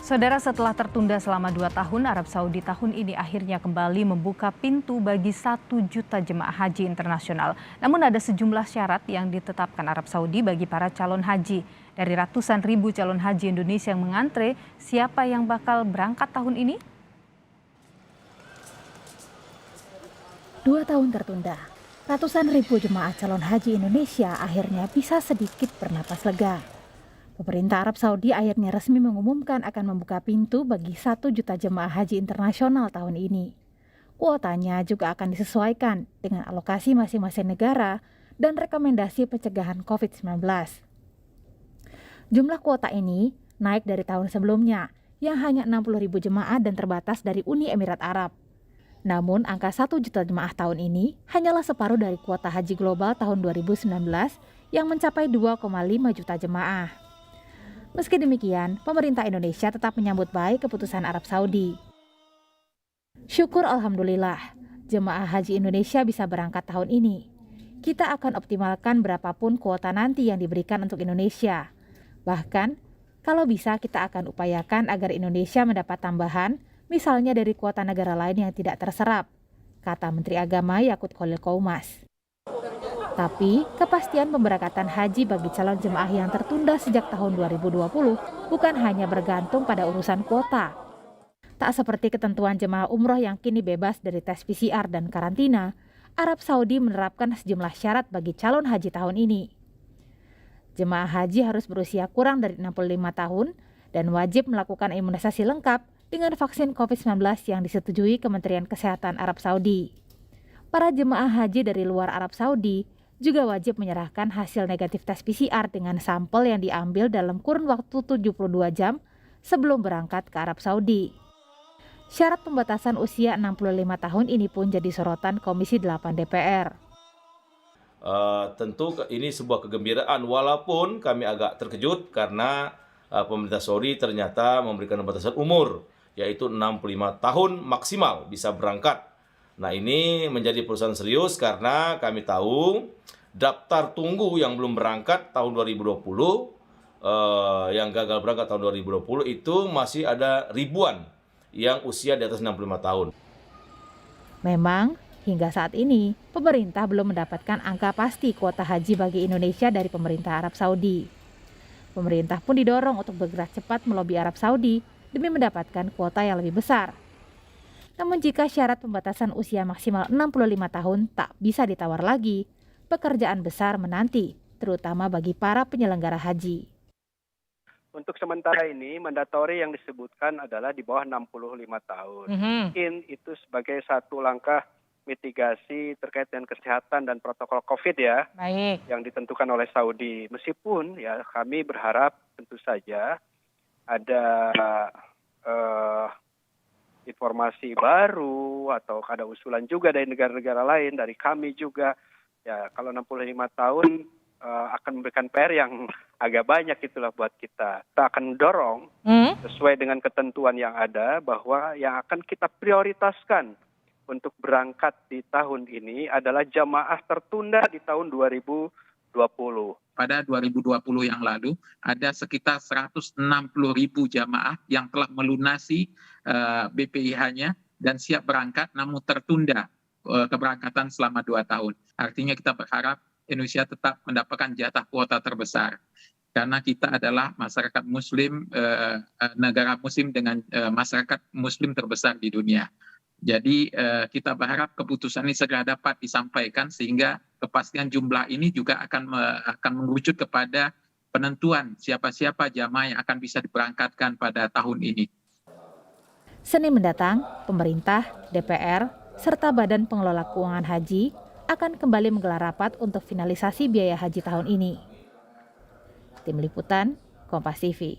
Saudara, setelah tertunda selama 2 tahun, Arab Saudi tahun ini akhirnya kembali membuka pintu bagi 1 juta jemaah haji internasional. Namun ada sejumlah syarat yang ditetapkan Arab Saudi bagi para calon haji. Dari ratusan ribu calon haji Indonesia yang mengantre, siapa yang bakal berangkat tahun ini? 2 tahun tertunda, ratusan ribu jemaah calon haji Indonesia akhirnya bisa sedikit bernapas lega. Pemerintah Arab Saudi akhirnya resmi mengumumkan akan membuka pintu bagi 1 juta jemaah haji internasional tahun ini. Kuotanya juga akan disesuaikan dengan alokasi masing-masing negara dan rekomendasi pencegahan COVID-19. Jumlah kuota ini naik dari tahun sebelumnya yang hanya 60.000 jemaah dan terbatas dari Uni Emirat Arab. Namun angka 1 juta jemaah tahun ini hanyalah separuh dari kuota haji global tahun 2019 yang mencapai 2,5 juta jemaah. Meski demikian, pemerintah Indonesia tetap menyambut baik keputusan Arab Saudi. Syukur alhamdulillah, jemaah haji Indonesia bisa berangkat tahun ini. Kita akan optimalkan berapapun kuota nanti yang diberikan untuk Indonesia. Bahkan, kalau bisa kita akan upayakan agar Indonesia mendapat tambahan, misalnya dari kuota negara lain yang tidak terserap, kata Menteri Agama Yakut Khalil Qaumas. Tapi, kepastian pemberangkatan haji bagi calon jemaah yang tertunda sejak tahun 2020 bukan hanya bergantung pada urusan kuota. Tak seperti ketentuan jemaah umroh yang kini bebas dari tes PCR dan karantina, Arab Saudi menerapkan sejumlah syarat bagi calon haji tahun ini. Jemaah haji harus berusia kurang dari 65 tahun dan wajib melakukan imunisasi lengkap dengan vaksin COVID-19 yang disetujui Kementerian Kesehatan Arab Saudi. Para jemaah haji dari luar Arab Saudi juga wajib menyerahkan hasil negatif tes PCR dengan sampel yang diambil dalam kurun waktu 72 jam sebelum berangkat ke Arab Saudi. Syarat pembatasan usia 65 tahun ini pun jadi sorotan Komisi 8 DPR. Tentu ini sebuah kegembiraan walaupun kami agak terkejut karena pemerintah Saudi ternyata memberikan batasan umur yaitu 65 tahun maksimal bisa berangkat. Nah, ini menjadi perusahaan serius karena kami tahu daftar tunggu yang belum berangkat tahun 2020, yang gagal berangkat tahun 2020 itu masih ada ribuan yang usia di atas 65 tahun. Memang, hingga saat ini, pemerintah belum mendapatkan angka pasti kuota haji bagi Indonesia dari pemerintah Arab Saudi. Pemerintah pun didorong untuk bergerak cepat melobi Arab Saudi demi mendapatkan kuota yang lebih besar. Namun jika syarat pembatasan usia maksimal 65 tahun tak bisa ditawar lagi, pekerjaan besar menanti, terutama bagi para penyelenggara haji. Untuk sementara ini, mandatori yang disebutkan adalah di bawah 65 tahun. Mungkin itu sebagai satu langkah mitigasi terkait dengan kesehatan dan protokol COVID ya, yang ditentukan oleh Saudi. Meskipun ya kami berharap tentu saja ada informasi baru atau ada usulan juga dari negara-negara lain, dari kami juga. Ya, kalau 65 tahun akan memberikan PR yang agak banyak itulah buat kita. Kita akan dorong sesuai dengan ketentuan yang ada bahwa yang akan kita prioritaskan untuk berangkat di tahun ini adalah jamaah tertunda di tahun 2020. Pada 2020 yang lalu, ada sekitar 160.000 jamaah yang telah melunasi BPIH-nya dan siap berangkat namun tertunda keberangkatan selama 2 tahun. Artinya kita berharap Indonesia tetap mendapatkan jatah kuota terbesar. Karena kita adalah masyarakat muslim, negara muslim dengan masyarakat muslim terbesar di dunia. Jadi kita berharap keputusan ini segera dapat disampaikan sehingga kepastian jumlah ini juga akan mengerucut kepada penentuan siapa-siapa jamaah yang akan bisa diberangkatkan pada tahun ini. Senin mendatang, pemerintah, DPR, serta Badan Pengelola Keuangan Haji akan kembali menggelar rapat untuk finalisasi biaya haji tahun ini. Tim Liputan, Kompas TV.